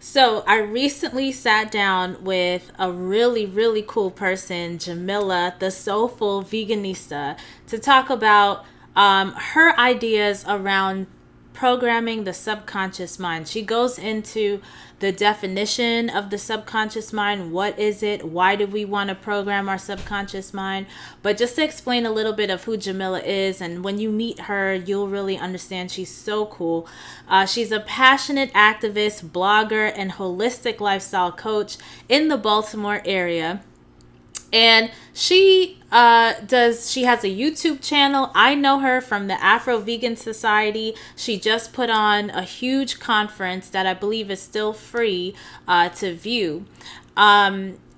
So I recently sat down with a really, really cool person, Jamila, the Soulful Veganista, to talk about her ideas around programming the subconscious mind. She goes into the definition of the subconscious mind. What is it? Why do we want to program our subconscious mind? But just to explain a little bit of who Jamila is, and when you meet her, you'll really understand she's so cool. She's a passionate activist, blogger, and holistic lifestyle coach in the Baltimore area, and she has a YouTube channel. I know her from the Afro Vegan Society. She just put on a huge conference that I believe is still free to view.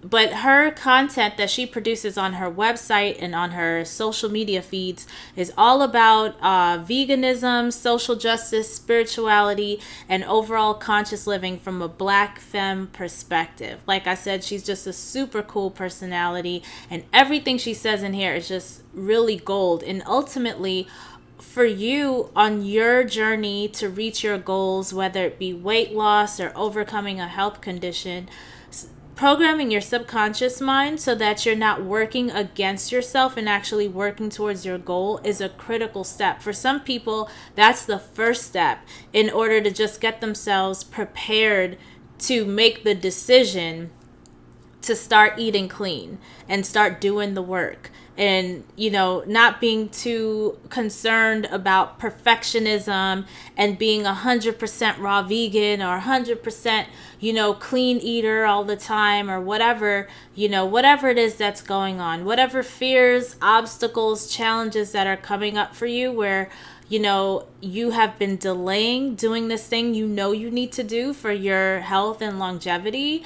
But her content that she produces on her website and on her social media feeds is all about veganism, social justice, spirituality, and overall conscious living from a black femme perspective. Like I said, she's just a super cool personality, and everything she says in here is just really gold. And ultimately, for you on your journey to reach your goals, whether it be weight loss or overcoming a health condition, programming your subconscious mind so that you're not working against yourself and actually working towards your goal is a critical step. For some people, that's the first step in order to just get themselves prepared to make the decision to start eating clean and start doing the work, and not being too concerned about perfectionism and being 100% raw vegan or 100% clean eater all the time, or whatever it is that's going on, whatever fears, obstacles, challenges that are coming up for you, where you have been delaying doing this thing you need to do for your health and longevity.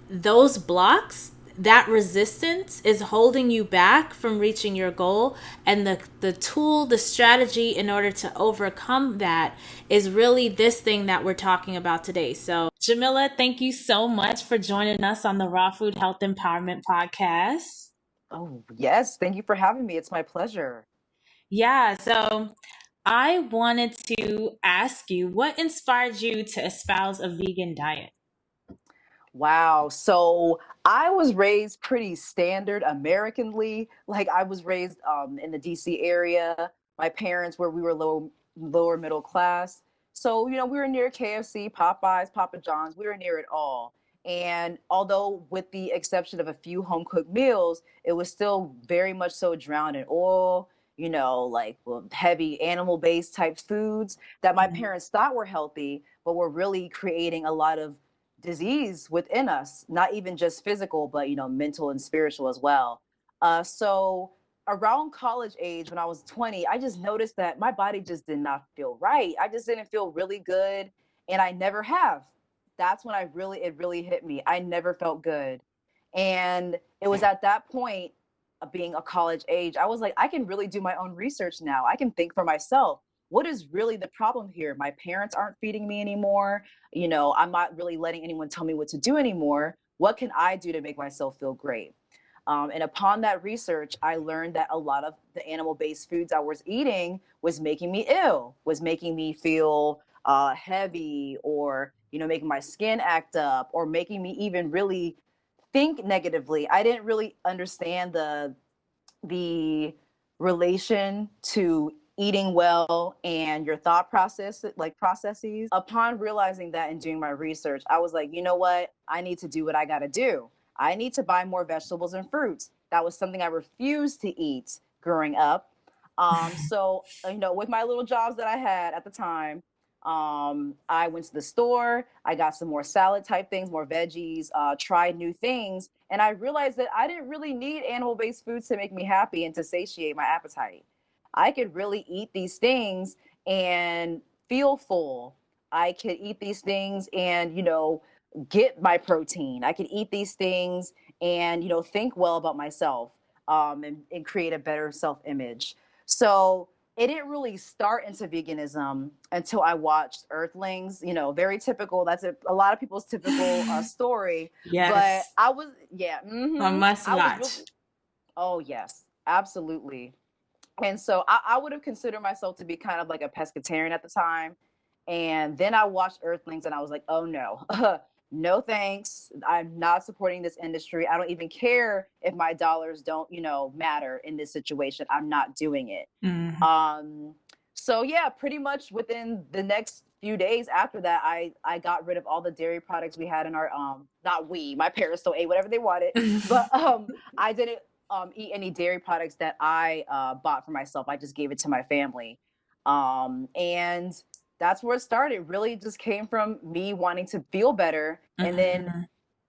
Those blocks, that resistance is holding you back from reaching your goal. And the tool, the strategy in order to overcome that is really this thing that we're talking about today. So, Jamila, thank you so much for joining us on the Raw Food Health Empowerment Podcast. Oh, yes. Thank you for having me. It's my pleasure. Yeah, so I wanted to ask you, what inspired you to espouse a vegan diet? Wow. So I was raised pretty standard Americanly. Like I was raised in the DC area. My parents were we were lower middle class. So, we were near KFC, Popeyes, Papa John's. We were near it all. And although with the exception of a few home cooked meals, it was still very much so drowned in oil, like heavy animal based type foods that my Mhm. parents thought were healthy, but were really creating a lot of disease within us, not even just physical, but mental and spiritual as well. So around college age, when I was 20, I just noticed that my body just did not feel right. I just didn't feel really good, and I never have. That's when it really hit me. I never felt good, and it was at that point, being a college age, I was like, I can really do my own research now. I can think for myself. What is really the problem here? My parents aren't feeding me anymore. I'm not really letting anyone tell me what to do anymore. What can I do to make myself feel great? And upon that research, I learned that a lot of the animal based foods I was eating was making me ill, was making me feel heavy, or, making my skin act up, or making me even really think negatively. I didn't really understand the relation to eating well and your thought process, like processes. Upon realizing that and doing my research, I was like, you know what? I need to do what I got to do. I need to buy more vegetables and fruits. That was something I refused to eat growing up. So, with my little jobs that I had at the time, I went to the store. I got some more salad type things, more veggies, tried new things. And I realized that I didn't really need animal based foods to make me happy and to satiate my appetite. I could really eat these things and feel full. I could eat these things and, get my protein. I could eat these things and, think well about myself, and create a better self image. So it didn't really start into veganism until I watched Earthlings. Very typical. That's a lot of people's typical story. But Yes, I was, yeah, a must I was watch. really, oh yes, absolutely. And so I would have considered myself to be kind of like a pescatarian at the time. And then I watched Earthlings and I was like, oh no, no thanks. I'm not supporting this industry. I don't even care if my dollars don't, matter in this situation. I'm not doing it. Mm. Um, so yeah, pretty much within the next few days after that, I got rid of all the dairy products we had in our not we, my parents still ate whatever they wanted, but I didn't eat any dairy products that I bought for myself. I just gave it to my family. And that's where it started. It really just came from me wanting to feel better. And then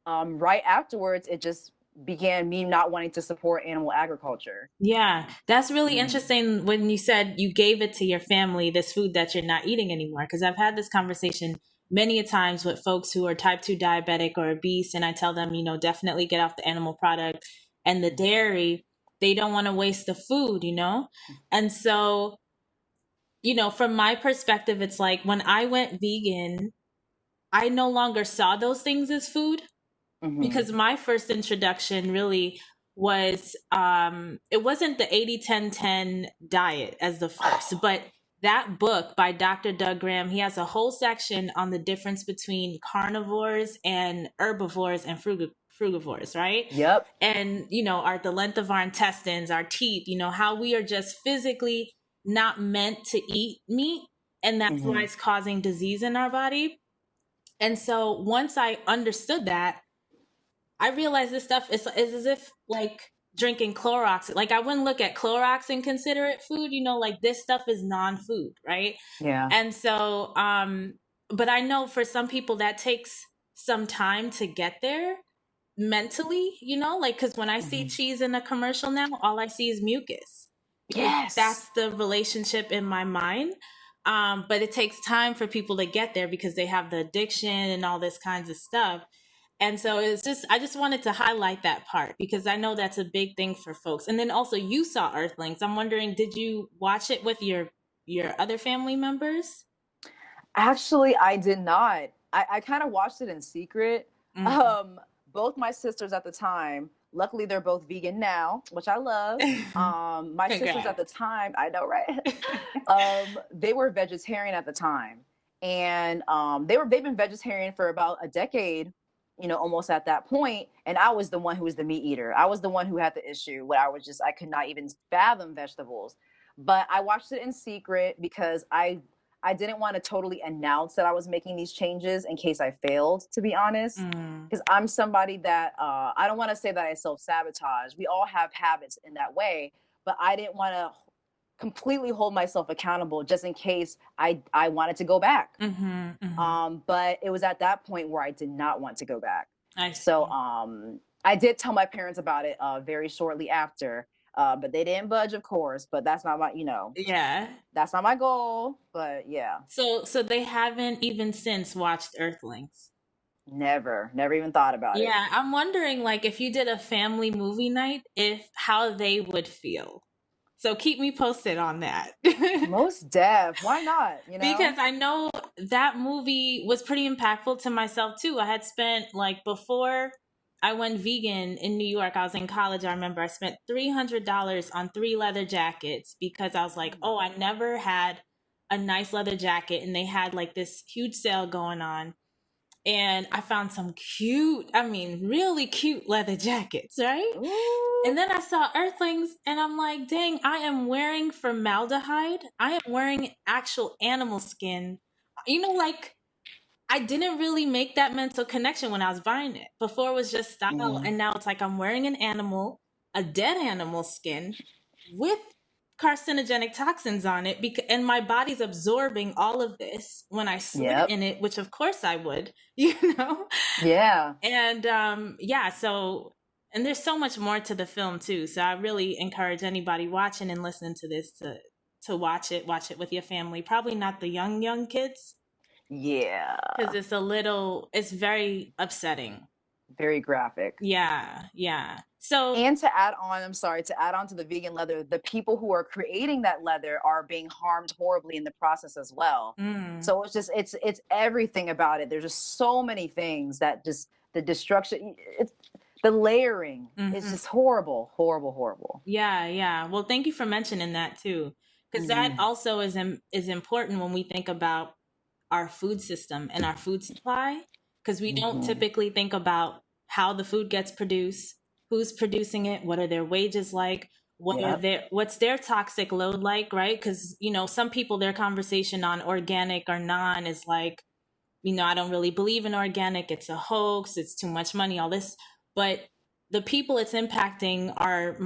Mhm. right afterwards, it just began me not wanting to support animal agriculture. Yeah, that's really Mm. interesting when you said you gave it to your family, this food that you're not eating anymore. Because I've had this conversation many a times with folks who are type 2 diabetic or obese, and I tell them, definitely get off the animal product and the dairy. They don't want to waste the food, And so, from my perspective, it's like when I went vegan, I no longer saw those things as food Mm-hmm. because my first introduction really was it wasn't the 80-10-10 diet as the first, but that book by Dr. Doug Graham, he has a whole section on the difference between carnivores and herbivores and frugivores, right? Yep. And our the length of our intestines, our teeth, how we are just physically not meant to eat meat, and that's why Mm-hmm. it's causing disease in our body. And so once I understood that, I realize this stuff is as if like drinking Clorox. Like I wouldn't look at Clorox and consider it food, like this stuff is non-food, right? Yeah. And so, but I know for some people that takes some time to get there mentally, like, because when I see Mm-hmm. cheese in a commercial now, all I see is mucus because Yes. that's the relationship in my mind. But it takes time for people to get there because they have the addiction and all this kinds of stuff. And so I just wanted to highlight that part because I know that's a big thing for folks. And then also you saw Earthlings. I'm wondering, did you watch it with your other family members? Actually, I did not. I kind of watched it in secret. Mm. Um, Both my sisters at the time, luckily they're both vegan now, which I love. My sisters at the Congrats. time, I know, right? They were vegetarian at the time, and they've been vegetarian for about a decade, almost at that point. And I was the one who was the meat eater. I was the one who had the issue where I could not even fathom vegetables. But I watched it in secret because I didn't want to totally announce that I was making these changes in case I failed, to be honest. Mm. Because I'm somebody that I don't want to say that I self sabotage. We all have habits in that way, but I didn't want to completely hold myself accountable just in case I wanted to go back. Mm-hmm, mm-hmm. But it was at that point where I did not want to go back. I So see. I did tell my parents about it very shortly after, but they didn't budge, of course. But that's not my, Yeah. that's not my goal. But yeah. So they haven't even since watched Earthlings. Never even thought about it. Yeah, I'm wondering like if you did a family movie night, if how they would feel. So keep me posted on that. Most deaf. Why not? Because I know that movie was pretty impactful to myself too. I had spent like before I went vegan in New York, I was in college. I remember I spent $300 on 3 leather jackets because I was like, oh, I never had a nice leather jacket. And they had like this huge sale going on. And I found some cute, I mean, really cute leather jackets, right? Ooh. And then I saw Earthlings and I'm like, dang, I am wearing formaldehyde. I am wearing actual animal skin. Like I didn't really make that mental connection when I was buying it. Before it was just style. Mm. And now it's like I'm wearing an animal, a dead animal skin with carcinogenic toxins on it and my body's absorbing all of this when I sweat Yep. in it, which of course I would, Yeah. And yeah, so and there's so much more to the film too. So I really encourage anybody watching and listening to this to watch it with your family. Probably not the young kids Yeah. because it's very upsetting. Very graphic. Yeah, yeah. So And to add on, I'm sorry, to add on to the vegan leather, the people who are creating that leather are being harmed horribly in the process as well. mm, So it's everything about it. There's just so many things that just the destruction, the layering is mhm. just horrible, horrible, horrible. Yeah, yeah. Well, thank you for mentioning that too, because that Mm-hmm. also is important when we think about our food system and our food supply, because we don't Mm-hmm. typically think about how the food gets produced, who's producing it, what are their wages like, Yep. what's their toxic load like, right? Because some people, their conversation on organic or non is like, I don't really believe in organic. It's a hoax. It's too much money, all this. But the people it's impacting are,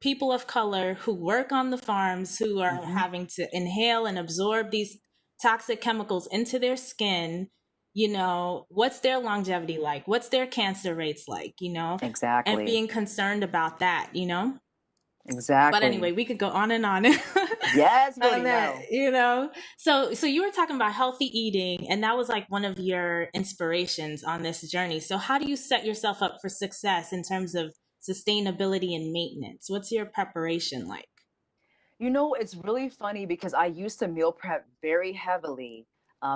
people of color who work on the farms, who are Mm-hmm. having to inhale and absorb these toxic chemicals into their skin. What's their longevity like? What's their cancer rates like? And Exactly. being concerned about that. But anyway, Exactly. we could go on and on. Yes, you on already that, know. so you were talking about healthy eating, and that was like one of your inspirations on this journey. So how do you set yourself up for success in terms of sustainability and maintenance? What's your preparation like? It's really funny because I used to meal prep very heavily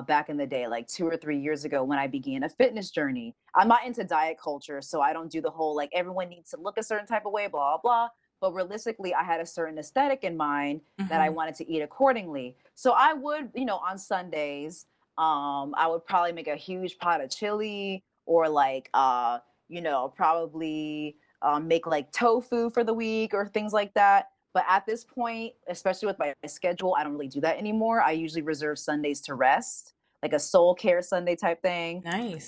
back in the day, like 2 or 3 years ago when I began a fitness journey. I'm not into diet culture, so I don't do the whole like everyone needs to look a certain type of way, blah, blah. But realistically, I had a certain aesthetic in mind that I Mm-hmm. wanted to eat accordingly. So I would, on Sundays, I would probably make a huge pot of chili or like, probably make like tofu for the week or things like that. But at this point, especially with my schedule, I don't really do that anymore. I usually reserve Sundays to rest, like a soul care Sunday type thing. Nice.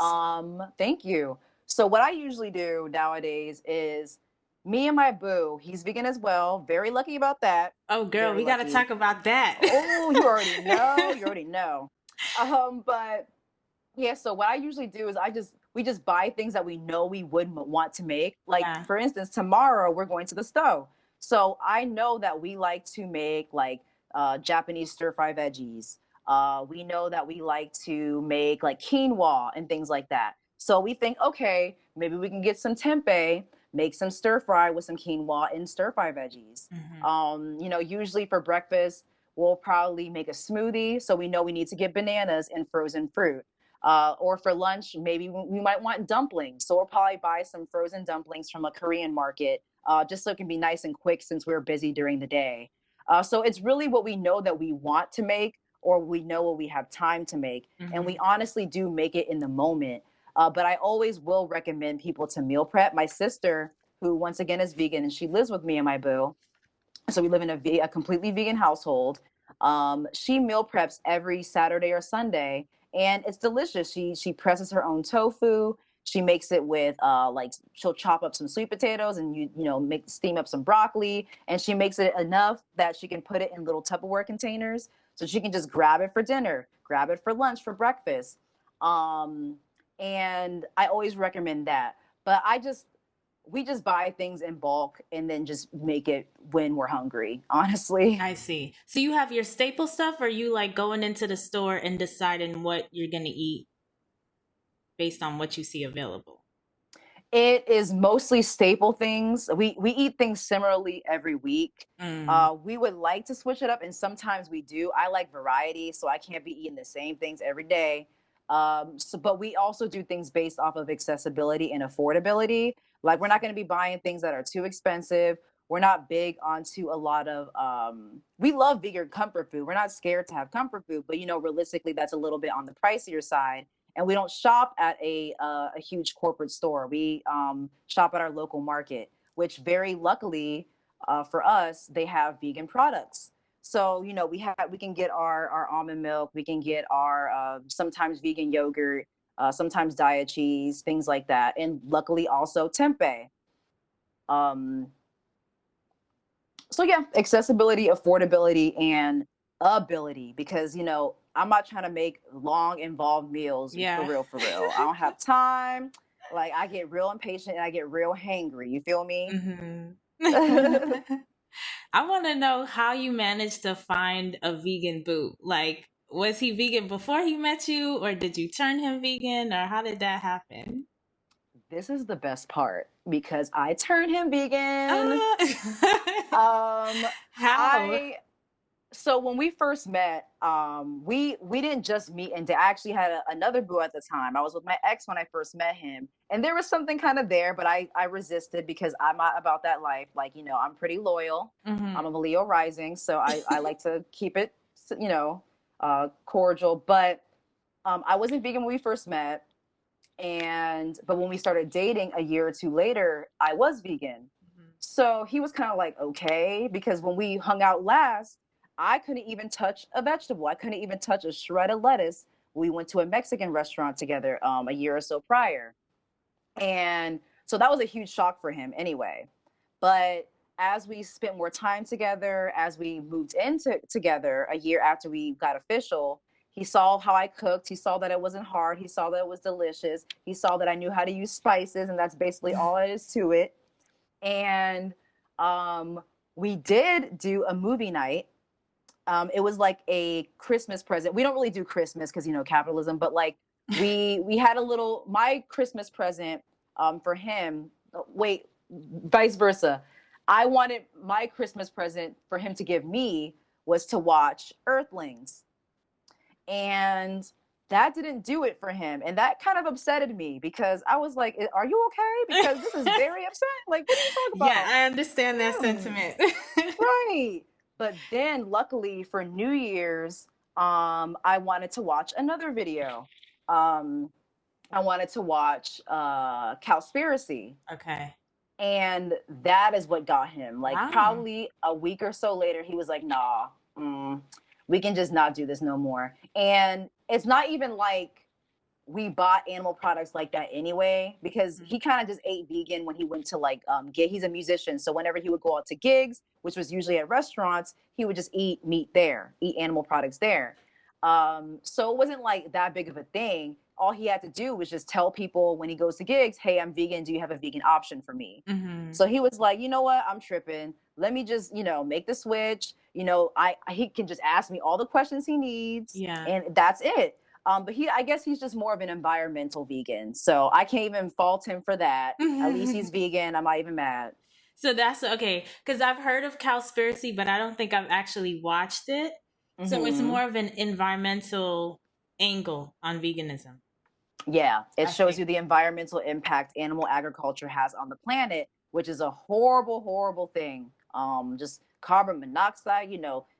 Thank you. So what I usually do nowadays is me and my boo, he's vegan as well. Very lucky about that. Oh girl, Very we got to lucky. talk about that. Oh, you already know. You already know. But yeah, so what I usually do is we just buy things that we know we would want to make. Like Yeah. for instance, tomorrow we're going to the stove. So I know that we like to make like Japanese stir fry veggies. We know that we like to make like quinoa and things like that. So we think, okay, maybe we can get some tempeh, make some stir fry with some quinoa and stir fry veggies. Hmm. Usually for breakfast, we'll probably make a smoothie. So we know we need to get bananas and frozen fruit. Or for lunch, maybe we might want dumplings. So we'll probably buy some frozen dumplings from a Korean market, just so it can be nice and quick since we're busy during the day. So it's really what we know that we want to make, or we know what we have time to make. And we Hmm. honestly do make it in the moment. But I always will recommend people to meal prep. My sister, who once again is vegan, and she lives with me and my boo, so we live in a completely vegan household. She meal preps every Saturday or Sunday, and it's delicious. She presses her own tofu. She makes it with like she'll chop up some sweet potatoes and make steam up some broccoli, and she makes it enough that she can put it in little Tupperware containers, so she can just grab it for dinner, grab it for lunch, for breakfast. Um, and I always recommend that. But we just buy things in bulk and then just make it when we're hungry, honestly. I see. So you have your staple stuff, or you like going into the store and deciding what you're going to eat based on what you see available? It is mostly staple things. We eat things similarly every week. Mm. We would like to switch it up, and sometimes we do. I like variety, so I can't be eating the same things every day. But we also do things based off of accessibility and affordability. Like we're not going to be buying things that are too expensive. We're not big onto a lot of. We love vegan comfort food. We're not scared to have comfort food, but realistically, that's a little bit on the pricier side, and we don't shop at a huge corporate store. We shop at our local market, which very luckily for us, they have vegan products. So we can get our almond milk, we can get our sometimes vegan yogurt, sometimes diet cheese, things like that, and luckily also tempeh. Um, so yeah, accessibility, affordability, and ability, because I'm not trying to make long involved meals for Yeah. real, for real. I don't have time. Like I get real impatient and I get real hangry, you feel me? Hmm. I want to know how you managed to find a vegan boo. Like, was he vegan before he met you, or did you turn him vegan, or how did that happen? This is the best part because I turned him vegan. um How? I So when we first met, we didn't just meet, and I actually had another boo at the time. I was with my ex when I first met him, and there was something kind of there, but I resisted because I'm not about that life. Like I'm pretty loyal. I'm Hmm. a Leo rising, so I like to keep it, you know, cordial. But I wasn't vegan when we first met, but when we started dating a year or two later, I was vegan. Mhm. So he was kind of like, okay, because when we hung out last, I couldn't even touch a vegetable. I couldn't even touch a shred of lettuce. We went to a Mexican restaurant together a year or so prior. And so that was a huge shock for him anyway. But as we spent more time together, as we moved into together a year after we got official, he saw how I cooked. He saw that it wasn't hard. He saw that it was delicious. He saw that I knew how to use spices, and that's basically all it is to it. And um, we did do a movie night. It was like a Christmas present. We don't really do Christmas because capitalism, but like we had a little my Christmas present for him. Wait, vice versa. I wanted my Christmas present for him to give me was to watch Earthlings, and that didn't do it for him, and that kind of upsetted me because I was like, "Are you okay?" Because this is very upsetting. Like, what are you talking Yeah, about? I understand that Hmm. sentiment. Right. But then luckily for New Year's, I wanted to watch another video. Um, I wanted to watch Cowspiracy. Okay. And that is what got him. Like Wow. probably a week or so later, he was like, nah, we can just not do this no more. And it's not even like we bought animal products like that anyway because Mhm. he kind of just ate vegan when he went to like gig. He's a musician, so whenever he would go out to gigs, which was usually at restaurants, he would just eat meat there, eat animal products there. So it wasn't like that big of a thing. All he had to do was just tell people when he goes to gigs, hey, I'm vegan, do you have a vegan option for me? Mhm. So he was like, you know what, I'm tripping, let me just make the switch. I he can just ask me all the questions he needs, Yeah. and that's it. But I guess he's just more of an environmental vegan. So I can't even fault him for that. At least he's vegan. I'm not even mad. So that's okay. Because I've heard of Cowspiracy, but I don't think I've actually watched it. So it's Hmm. more of an environmental angle on veganism. Yeah, it I shows see. you the environmental impact animal agriculture has on the planet, which is a horrible, horrible thing. Just carbon monoxide,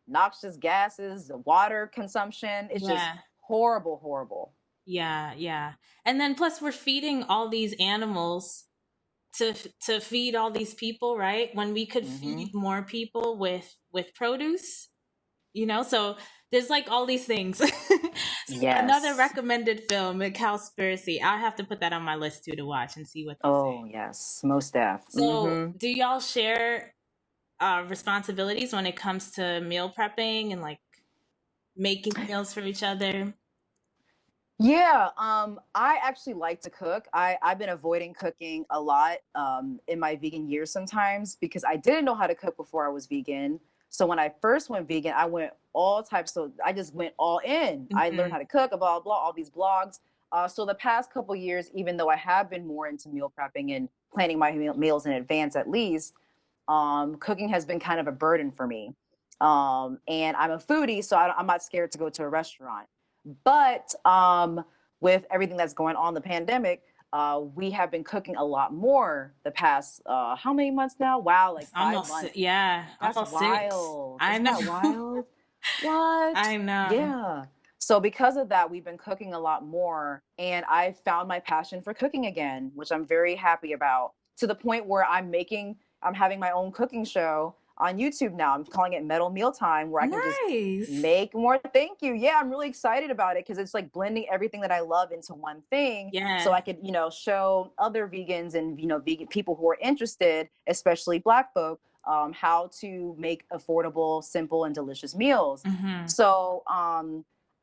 noxious gases, the water consumption. It's just Yeah. horrible, horrible. Yeah. Yeah. And then plus we're feeding all these animals to feed all these people, right? When we could Hmm. feed more people with produce, so there's like all these things. So another Yes. recommended film, a Cowspiracy. I have to put that on my list too to watch and see what they say. Oh, yes. Most deaf. So Hmm. do y'all share responsibilities when it comes to meal prepping and like making meals for each other? Yeah, I actually like to cook. I've been avoiding cooking a lot in my vegan years sometimes because I didn't know how to cook before I was vegan. So when I first went vegan, I went all types. So I just went all in. I learned Hmm. how to cook, blah blah, blah all these blogs. So the past couple years, even though I have been more into meal prepping and planning my meals in advance, at least, cooking has been kind of a burden for me. And I'm a foodie, so I'm not scared to go to a restaurant. But with everything that's going on, the pandemic, we have been cooking a lot more the past how many months now? Wow, It's like five almost, months. yeah, That's almost 6. wild. I Isn't that know. wild? What? I know. Yeah. So because of that, we've been cooking a lot more, and I found my passion for cooking again, which I'm very happy about. To the point where I'm having my own cooking show on YouTube now. I'm calling it Metal Mealtime, where I can just Nice. make more. Thank you. Yeah, I'm really excited about it because it's like blending everything that I love into one thing, so Yeah. I could, show other vegans and vegan people who are interested, especially Black folk, how to make affordable, simple, and delicious meals. Hmm. So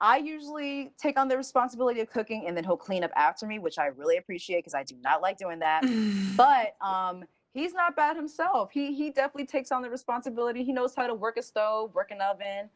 I usually take on the responsibility of cooking, and then he'll clean up after me, which I really appreciate because I do not like doing that. But he's not bad himself. He definitely takes on the responsibility. He knows how to work a stove, work an oven.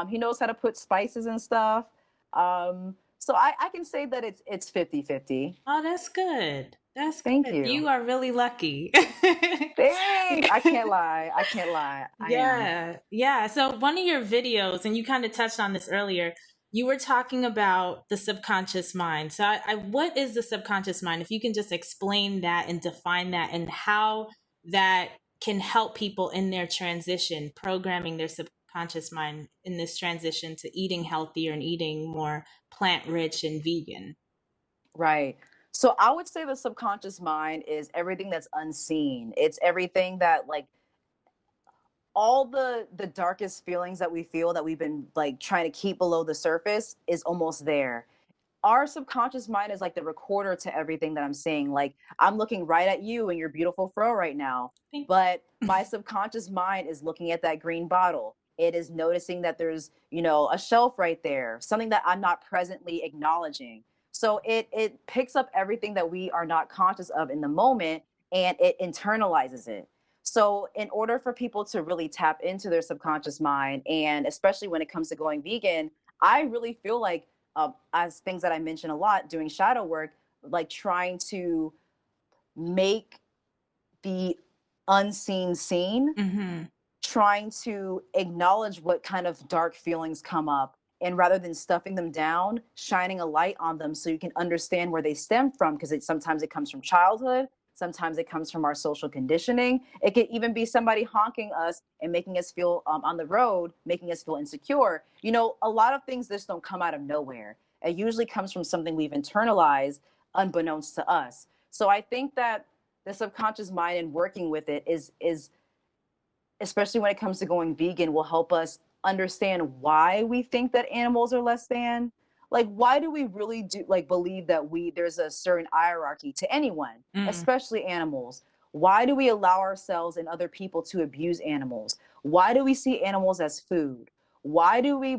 He knows how to put spices and stuff. So I can say that it's 50-50. Oh, that's good. That's Thank good. you. You are really lucky. Thanks. I can't lie. I can't lie. I am. Yeah. Yeah. So one of your videos, and you kind of touched on this earlier, you were talking about the subconscious mind. So what is the subconscious mind? If you can just explain that and define that and how that can help people in their transition, programming their subconscious mind in this transition to eating healthier and eating more plant rich and vegan? Right. So I would say the subconscious mind is everything that's unseen. It's everything that like all the darkest feelings that we feel that we've been like trying to keep below the surface is almost there. Our subconscious mind is like the recorder to everything that I'm saying. Like I'm looking right at you and your beautiful fro right now, Thank but my subconscious mind is looking at that green bottle. It is noticing that there's, a shelf right there, something that I'm not presently acknowledging. So it picks up everything that we are not conscious of in the moment and it internalizes it. So, in order for people to really tap into their subconscious mind, and especially when it comes to going vegan, I really feel like, as things that I mention a lot, doing shadow work, like trying to make the unseen seen, you. Hmm. trying to acknowledge what kind of dark feelings come up, and rather than stuffing them down, shining a light on them so you can understand where they stem from, because sometimes it comes from childhood, sometimes it comes from our social conditioning. It could even be somebody honking us and making us feel, on the road, making us feel insecure. A lot of things just don't come out of nowhere. It usually comes from something we've internalized unbeknownst to us. So I think that the subconscious mind and working with it is especially when it comes to going vegan, will help us understand why we think that animals are less than. Like, why do we really do like believe that there's a certain hierarchy to anyone, Mm. especially animals? Why do we allow ourselves and other people to abuse animals? Why do we see animals as food? Why do we,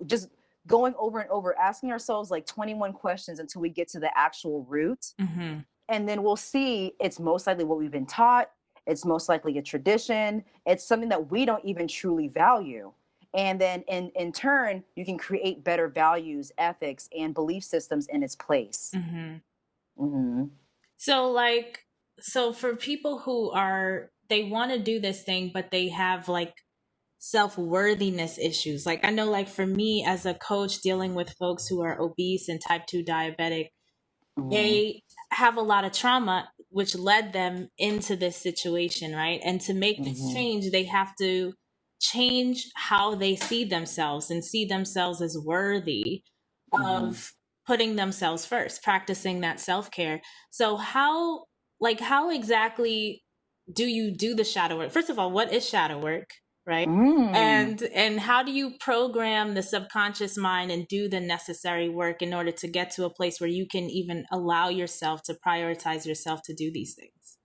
just going over and over, asking ourselves like 21 questions until we get to the actual root, Hmm. and then we'll see it's most likely what we've been taught. It's most likely a tradition. It's something that we don't even truly value. And then in turn, you can create better values, ethics, and belief systems in its place. Hmm. Hmm. So, so for people who they want to do this thing, but they have like self worthiness issues. Like, I know, like, for me as a coach dealing with folks who are obese and type 2 diabetic, Hmm. they have a lot of trauma which led them into this situation, right? And to make this Hmm. change, they have to change how they see themselves and see themselves as worthy Hmm. of putting themselves first, practicing that self-care. So how exactly do you do the shadow work? First of all, what is shadow work, right? Mm. And how do you program the subconscious mind and do the necessary work in order to get to a place where you can even allow yourself to prioritize yourself to do these things?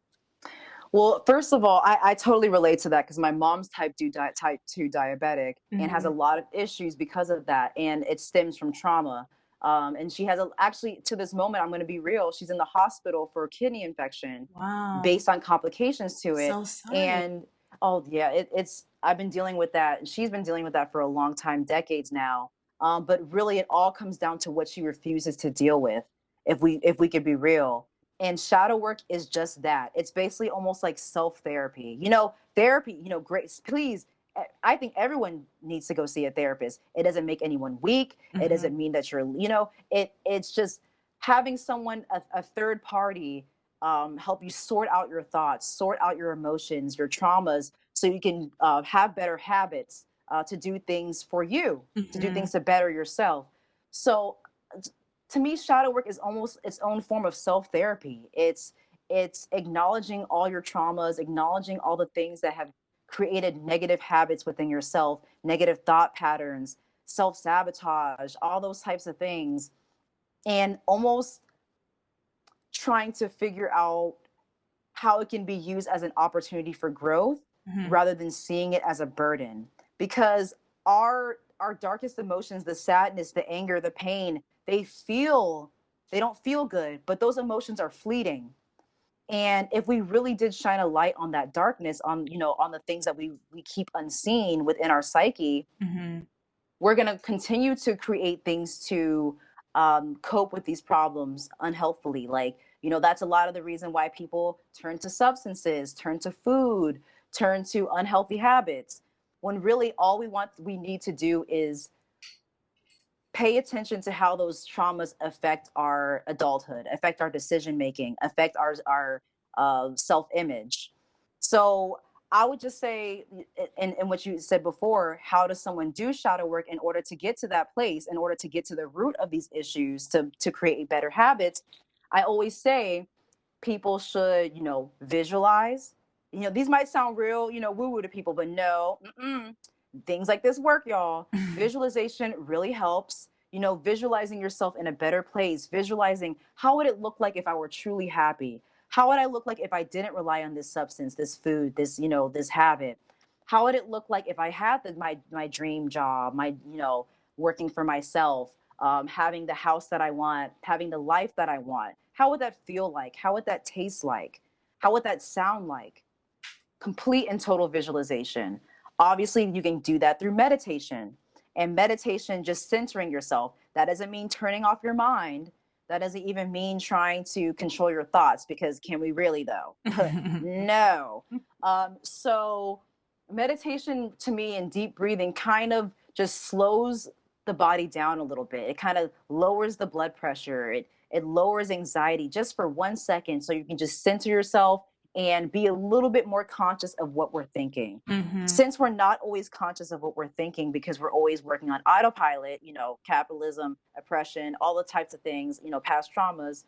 Well, first of all, I totally relate to that because my mom's type 2 diabetic and has a Hmm. lot of issues because of that. And it stems from trauma. And she has actually, to this moment, I'm going to be real, she's in the hospital for a kidney infection Wow. based on complications to it. So sorry. And oh, yeah, I've been dealing with that. And she's been dealing with that for a long time, decades now. But really, it all comes down to what she refuses to deal with. If we could be real, and shadow work is just that. It's basically almost like self therapy. Therapy, great. Please, I think everyone needs to go see a therapist. It doesn't make anyone weak. It Hmm. doesn't mean that it's just having someone, a third party, help you sort out your thoughts, sort out your emotions, your traumas, so you can have better habits to do things for you, to do Hmm. things to better yourself. So to me, shadow work is almost its own form of self therapy. It's acknowledging all your traumas, acknowledging all the things that have created negative habits within yourself, negative thought patterns, self sabotage, all those types of things, and almost trying to figure out how it can be used as an opportunity for growth Hmm. rather than seeing it as a burden. Because our darkest emotions, the sadness, the anger, the pain, they don't feel good, but those emotions are fleeting. And if we really did shine a light on that darkness, on the things that we keep unseen within our psyche, Hmm. we're going to continue to create things to cope with these problems unhealthfully. Like, that's a lot of the reason why people turn to substances, turn to food, turn to unhealthy habits, when really all we need to do is pay attention to how those traumas affect our adulthood, affect our decision making, affect our self image. So I would just say, in what you said before, how does someone do shadow work in order to get to that place, in order to get to the root of these issues, to create better habits? I always say people should, visualize. These might sound real, woo woo to people, but no, things like this work, y'all. Visualization really helps. Visualizing yourself in a better place, visualizing how would it look like if I were truly happy? How would I look like if I didn't rely on this substance, this food, this habit? How would it look like if I had my dream job, working for myself, having the house that I want, having the life that I want? How would that feel like? How would that taste like? How would that sound like? Complete and total visualization. Obviously, you can do that through meditation. And meditation, just centering yourself, that doesn't mean turning off your mind. That doesn't even mean trying to control your thoughts, because can we really, though? No. So, meditation to me and deep breathing kind of just slows the body down a little bit. It kind of lowers the blood pressure. It lowers anxiety just for 1 second, so you can just center yourself and be a little bit more conscious of what we're thinking. Since we're not always conscious of what we're thinking because we're always working on autopilot, capitalism, oppression, all the types of things, past traumas,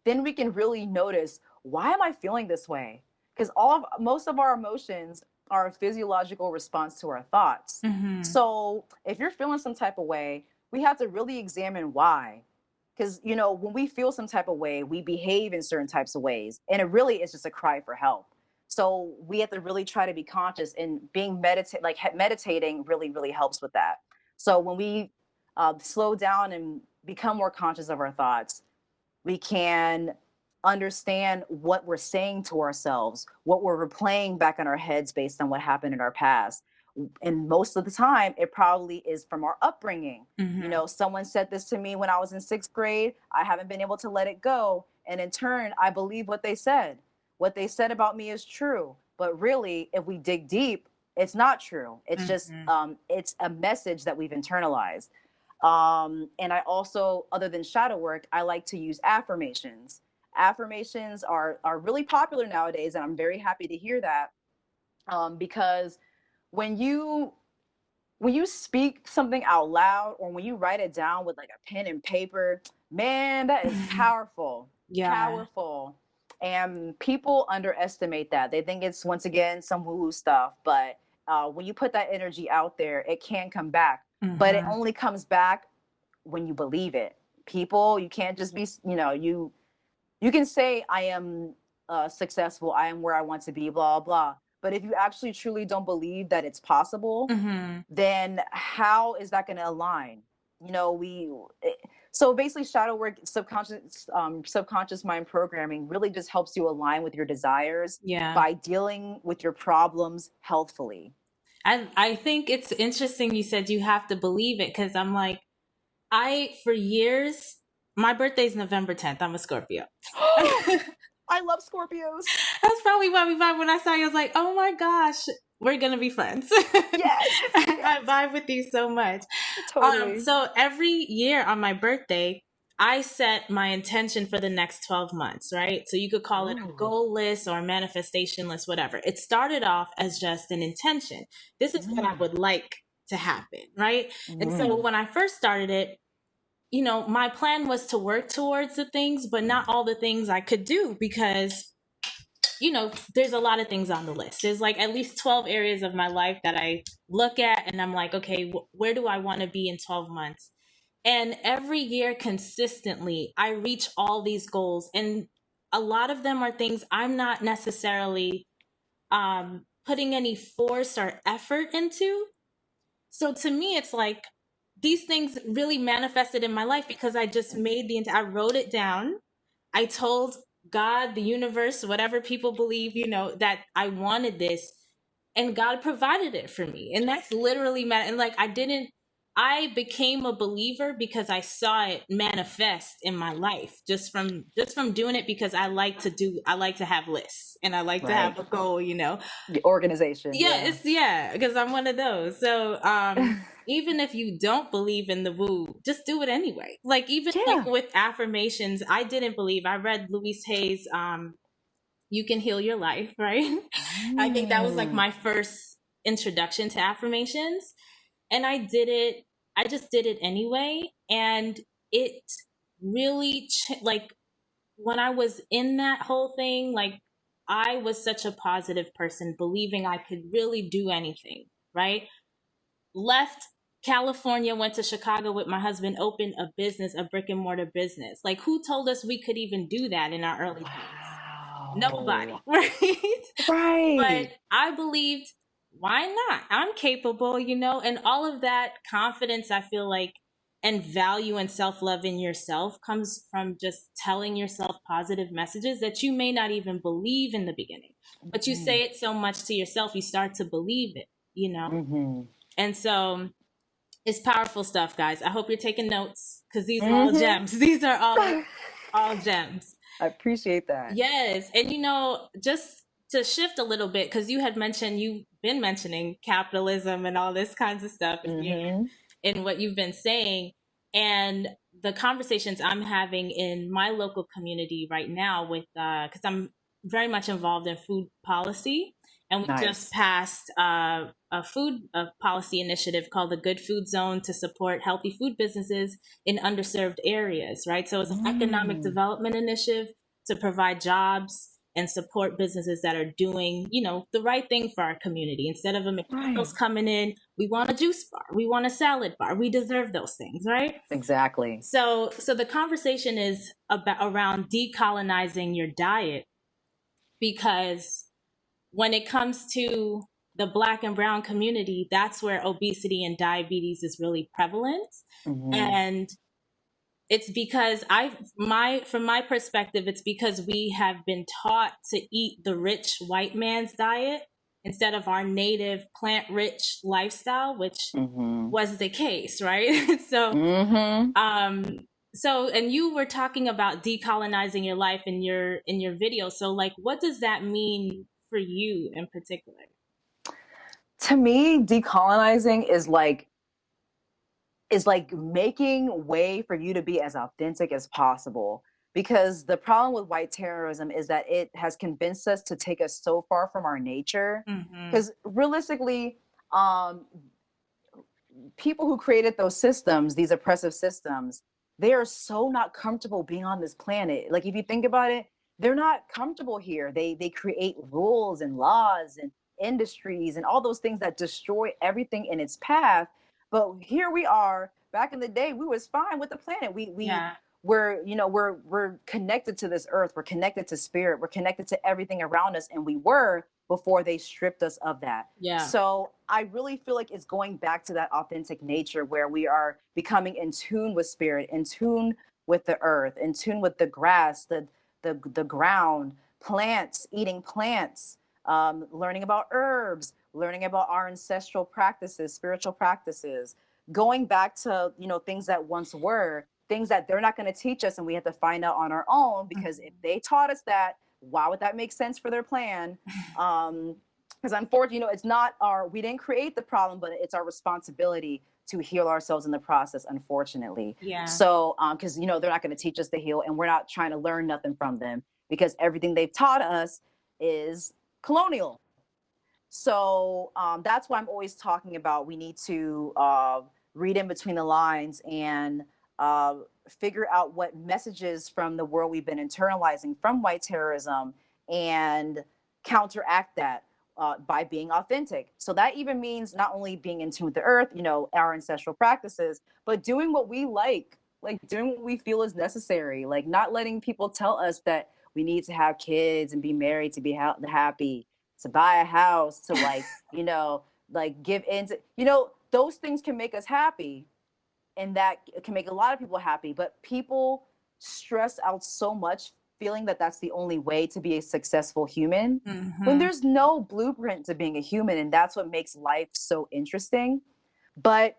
then we can really notice, why am I feeling this way? Because most of our emotions are a physiological response to our thoughts. So if you're feeling some type of way, we have to really examine why. Because, when we feel some type of way, we behave in certain types of ways. And it really is just a cry for help. So we have to really try to be conscious, and meditating really, really helps with that. So when we slow down and become more conscious of our thoughts, we can understand what we're saying to ourselves, what we're replaying back in our heads based on what happened in our past. And most of the time, it probably is from our upbringing. Someone said this to me when I was in 6th grade. I haven't been able to let it go. And in turn, I believe what they said. What they said about me is true. But really, if we dig deep, it's not true. It's just, it's a message that we've internalized. And I also, other than shadow work, I like to use affirmations. Affirmations are really popular nowadays, and I'm very happy to hear that, because when you speak something out loud, or when you write it down with like a pen and paper, man, that is powerful. Powerful. And people underestimate that. They think it's, once again, some woo-woo stuff. But when you put that energy out there, it can come back. But it only comes back when you believe it. People, you can't just be, you can say, I am successful, I am where I want to be, blah, blah. But if you actually truly don't believe that it's possible, then how is that going to align? So basically, shadow work, subconscious mind programming really just helps you align with your desires by dealing with your problems healthfully. I think it's interesting you said you have to believe it, because I'm like, for years, my birthday's November 10th. I'm a Scorpio. I love Scorpios. That's probably why we vibe. When I saw you, I was like, oh my gosh, we're going to be friends. Yes. I vibe with you so much. Totally. So every year on my birthday, I set my intention for the next 12 months, right? So you could call it a goal list or a manifestation list, whatever. It started off as just an intention. This is what I would like to happen, right? And so when I first started it, my plan was to work towards the things, but not all the things I could do, because, there's a lot of things on the list. There's like at least 12 areas of my life that I look at and I'm like, okay, where do I want to be in 12 months? And every year consistently, I reach all these goals. And a lot of them are things I'm not necessarily putting any force or effort into. So to me, it's like these things really manifested in my life because I just I wrote it down. I told God, the universe, whatever people believe, that I wanted this, and God provided it for me. And that's literally, and like, I became a believer because I saw it manifest in my life just from doing it, because I like to have lists and I like to have a goal, The organization. Because I'm one of those. So even if you don't believe in the woo, just do it anyway. Like even like with affirmations, I didn't believe. I read Louise Hay's you can heal your life, right? I think that was like Mm. my first introduction to affirmations. And I just did it anyway. And it really, like, when I was in that whole thing, like, I was such a positive person, believing I could really do anything, right? Left California, went to Chicago with my husband, opened a business, a brick and mortar business. Like, who told us we could even do that in our early 20s? Nobody, Wow. right? But Right. I believed, why not? I'm capable, and all of that confidence, I feel like, and value and self love in yourself comes from just telling yourself positive messages that you may not even believe in the beginning. But you Mm-hmm. say it so much to yourself, you start to believe it. Mm-hmm. And so it's powerful stuff, guys. I hope you're taking notes because these are all Mm-hmm. gems. These are all gems. I appreciate that. Yes. And just to shift a little bit, because you've been mentioning capitalism and all this kinds of stuff Mm-hmm. in what you've been saying. And the conversations I'm having in my local community right now with, because I'm very much involved in food policy. And we just Nice. passed a food policy initiative called the Good Food Zone to support healthy food businesses in underserved areas, right? So it's an economic Mm. development initiative to provide jobs and support businesses that are doing, the right thing for our community. Instead of a Right. McDonald's coming in, we want a juice bar, we want a salad bar. We deserve those things, right? Exactly. So the conversation is about around decolonizing your diet, because when it comes to the Black and brown community, that's where obesity and diabetes is really prevalent. Mm-hmm. And it's because from my perspective, it's because we have been taught to eat the rich white man's diet instead of our native plant rich lifestyle, which Mm-hmm. was the case, right? so Mm-hmm. um and you were talking about decolonizing your life in your video. So, like, what does that mean for you in particular? To me, decolonizing is like making way for you to be as authentic as possible. Because the problem with white terrorism is that it has convinced us to take us so far from our nature. Mm-hmm. Because realistically, um, people who created those systems, these oppressive systems, they are so not comfortable being on this planet. Like, if you think about it, they're not comfortable here. They create rules and laws and industries and all those things that destroy everything in its path. But here we are. Back in the day, we was fine with the planet. Yeah. We're connected to this earth. We're connected to spirit. We're connected to everything around us, and we were before they stripped us of that. Yeah. So I really feel like it's going back to that authentic nature where we are becoming in tune with spirit, in tune with the earth, in tune with the grass, the ground, plants, eating plants, learning about herbs, learning about our ancestral practices, spiritual practices, going back to things that once were things that they're not going to teach us, and we have to find out on our own, because if they taught us that, why would that make sense for their plan? Because unfortunately, it's not we didn't create the problem, but it's our responsibility to heal ourselves in the process, unfortunately. Yeah. So because they're not going to teach us to heal, and we're not trying to learn nothing from them, because everything they've taught us is colonial. So that's why I'm always talking about we need to read in between the lines and uh, figure out what messages from the world we've been internalizing from white terrorism, and counteract that by being authentic. So that even means not only being in tune with the earth, our ancestral practices, but doing what we like doing what we feel is necessary, like not letting people tell us that we need to have kids and be married to be happy, to buy a house, to like give in to, those things can make us happy, and that can make a lot of people happy. But people stress out so much, feeling that that's the only way to be a successful human, when Mm-hmm. there's no blueprint to being a human. And that's what makes life so interesting. But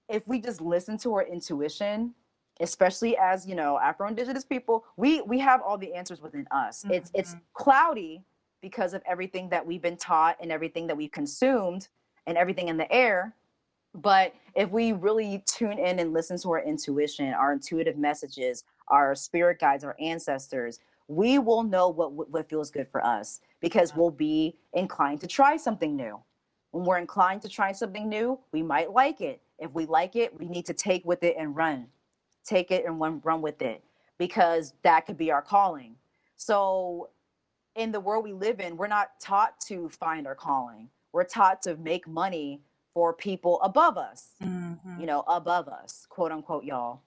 if we just listen to our intuition, especially as Afro-Indigenous people, we have all the answers within us. It's Mm-hmm. cloudy because of everything that we've been taught and everything that we've consumed and everything in the air. But if we really tune in and listen to our intuition, our intuitive messages, our spirit guides, our ancestors, we will know what feels good for us because we'll be inclined to try something new. When we're inclined to try something new, we might like it. If we like it, we need to take with it and run. Take it and run with it because that could be our calling. So in the world we live in, we're not taught to find our calling. We're taught to make money for people above us, above us, quote unquote, y'all.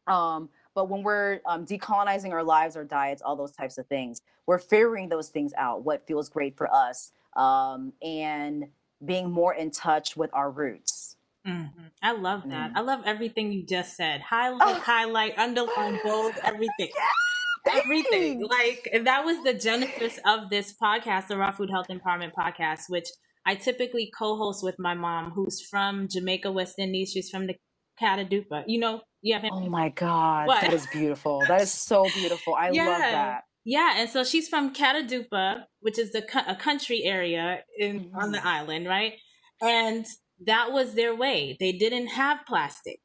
But when we're decolonizing our lives, our diets, all those types of things, we're figuring those things out, what feels great for us, and being more in touch with our roots. I love that. I love everything you just said. Highlight, underline, bold, everything. Everything. Like, that was the genesis of this podcast, the Raw Food Health Empowerment Podcast, which I typically co-host with my mom, who's from Jamaica, West Indies. She's from the Catadupa. You have him. Oh my God, What? that is beautiful. That is so beautiful. I love that. Yeah, and so she's from Catadupa, which is a country area on the island, right? And that was their way. They didn't have plastic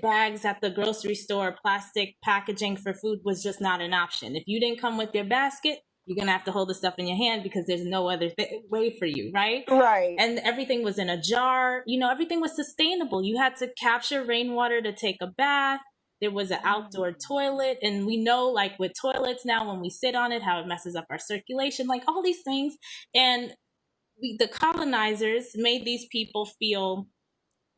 bags at the grocery store. Plastic packaging for food was just not an option. If you didn't come with your basket, you're gonna have to hold the stuff in your hand because there's no other way for you, right? Right. And everything was in a jar. Everything was sustainable. You had to capture rainwater to take a bath. There was an outdoor toilet, and we know, like, with toilets now, when we sit on it, how it messes up our circulation, like all these things. And the colonizers made these people feel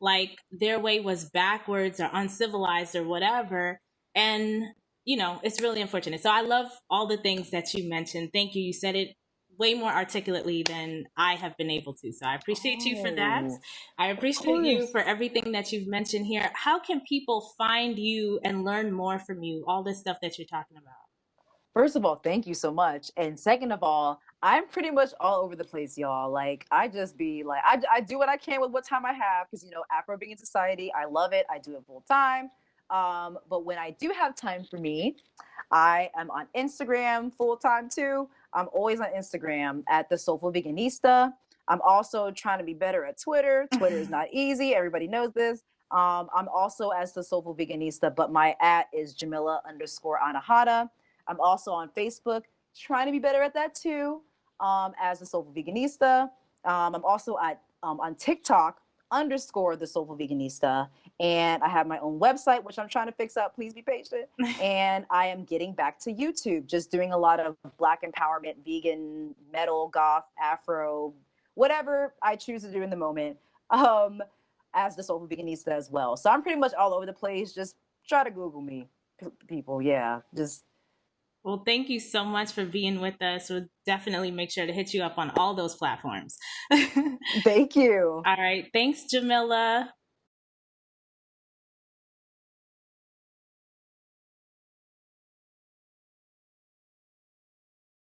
like their way was backwards or uncivilized or whatever. And, it's really unfortunate. So I love all the things that you mentioned. Thank you. You said it way more articulately than I have been able to. So I appreciate you for that. I appreciate you for everything that you've mentioned here. How can people find you and learn more from you, all this stuff that you're talking about? First of all, thank you so much. And second of all, I'm pretty much all over the place, y'all. Like, I just be like, I do what I can with what time I have because, Afro Vegan Society, I love it. I do it full time. But when I do have time for me, I am on Instagram full time too. I'm always on Instagram at the Soulful Veganista. I'm also trying to be better at Twitter. Twitter is not easy. Everybody knows this. I'm also as the Soulful Veganista, but my @ is Jamila_Anahata. I'm also on Facebook, trying to be better at that too, as the Soulful Veganista. I'm also on TikTok _ the Soulful Veganista. And I have my own website, which I'm trying to fix up. Please be patient. And I am getting back to YouTube, just doing a lot of Black empowerment, vegan, metal, goth, Afro, whatever I choose to do in the moment, as the Soulful Veganista as well. So I'm pretty much all over the place. Just try to Google me, people. Yeah, just... Well, thank you so much for being with us. We'll definitely make sure to hit you up on all those platforms. Thank you. All right. Thanks, Jamila.